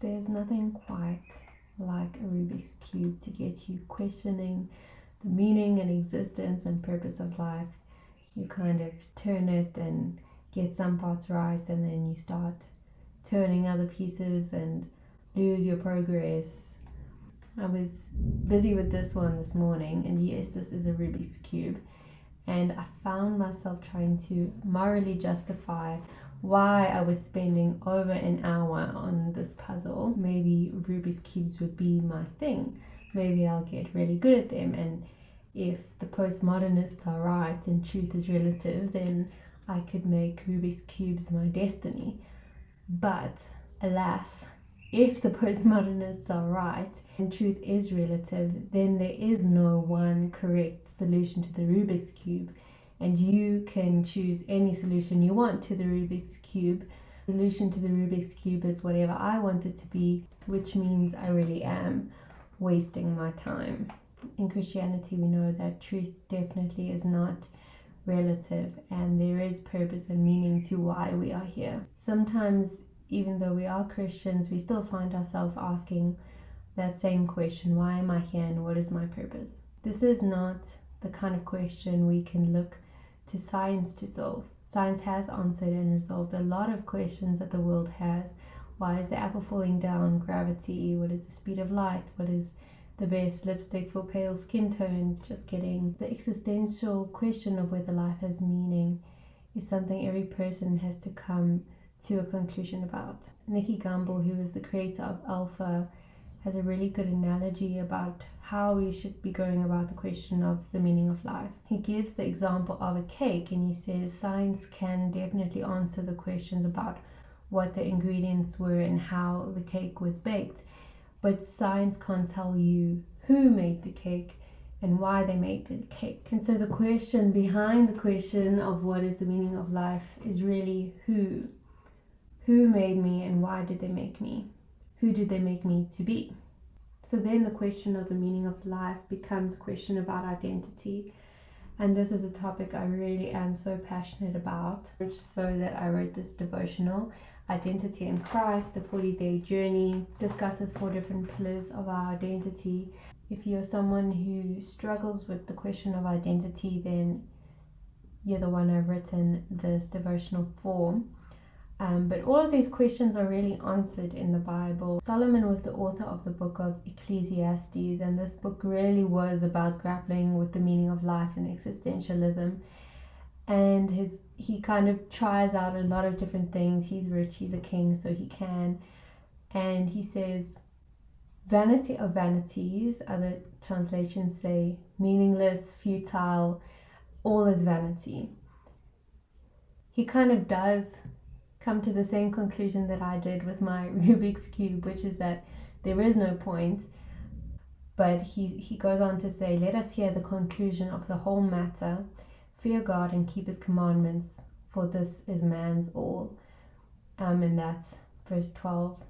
There's nothing quite like a Rubik's Cube to get you questioning the meaning and existence and purpose of life. You kind of turn it and get some parts right, and then you start turning other pieces and lose your progress. I was busy with this one this morning, and yes, this is a Rubik's Cube, and I found myself trying to morally justify why I was spending over an hour on this puzzle. Maybe Rubik's Cubes would be my thing. Maybe I'll get really good at them, and if the postmodernists are right and truth is relative, then I could make Rubik's Cubes my destiny. But alas, if the postmodernists are right and truth is relative, then there is no one correct solution to the Rubik's Cube, and you can choose any solution you want to the Rubik's Cube. The solution to the Rubik's Cube is whatever I want it to be, which means I really am wasting my time. In Christianity, we know that truth definitely is not relative, and there is purpose and meaning to why we are here. Sometimes, even though we are Christians, we still find ourselves asking that same question: why am I here and what is my purpose? This is not the kind of question we can look to science to solve. Science has answered and resolved a lot of questions that the world has. Why is the apple falling down? Gravity. What is the speed of light? What is the best lipstick for pale skin tones? Just kidding. The existential question of whether life has meaning is something every person has to come to a conclusion about. Nicky Gamble, who is the creator of Alpha, has a really good analogy about how we should be going about the question of the meaning of life. He gives the example of a cake, and he says science can definitely answer the questions about what the ingredients were and how the cake was baked, but science can't tell you who made the cake and why they made the cake. And so the question behind the question of what is the meaning of life is really who made me and why did they make me? Who did they make me to be? So then the question of the meaning of life becomes a question about identity. And this is a topic I really am so passionate about, so that I wrote this devotional, Identity in Christ, a 40-day journey, discusses 4 different pillars of our identity. If you're someone who struggles with the question of identity, then you're the one I've written this devotional for. But all of these questions are really answered in the Bible. Solomon was the author of the book of Ecclesiastes, and this book really was about grappling with the meaning of life and existentialism. And he kind of tries out a lot of different things. He's rich, he's a king, so he can. And he says, vanity of vanities, other translations say meaningless, futile, all is vanity. He kind of does come to the same conclusion that I did with my Rubik's Cube, which is that there is no point. But he goes on to say, let us hear the conclusion of the whole matter. Fear God and keep his commandments, for this is man's all. And that's verse 12.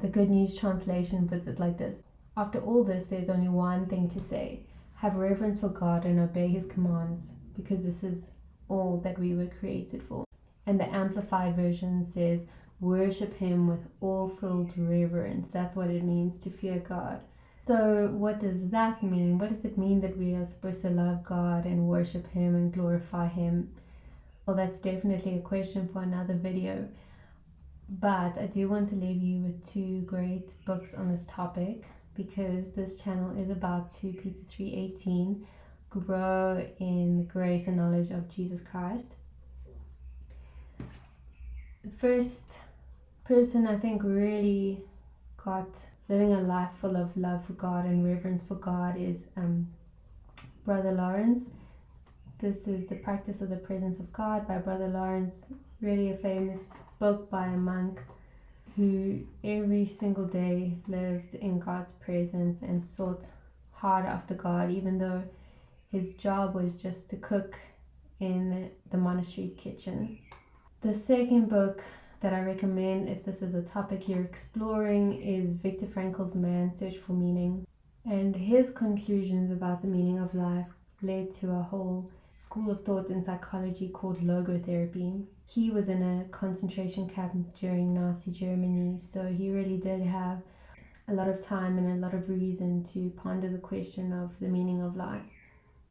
The Good News translation puts it like this: after all this, there's only one thing to say. Have reverence for God and obey his commands, because this is all that we were created for. And the Amplified Version says, worship him with all-filled reverence. That's what it means to fear God. So what does that mean? What does it mean that we are supposed to love God and worship him and glorify him? Well, that's definitely a question for another video. But I do want to leave you with 2 great books on this topic, because this channel is about 2 Peter 3:18, grow in the grace and knowledge of Jesus Christ. The first person I think really got living a life full of love for God and reverence for God is Brother Lawrence. This is The Practice of the Presence of God by Brother Lawrence, really a famous book by a monk who every single day lived in God's presence and sought hard after God, even though his job was just to cook in the monastery kitchen. The second book that I recommend, if this is a topic you're exploring, is Viktor Frankl's Man's Search for Meaning. And his conclusions about the meaning of life led to a whole school of thought in psychology called logotherapy. he was in a concentration camp during Nazi Germany, so he really did have a lot of time and a lot of reason to ponder the question of the meaning of life.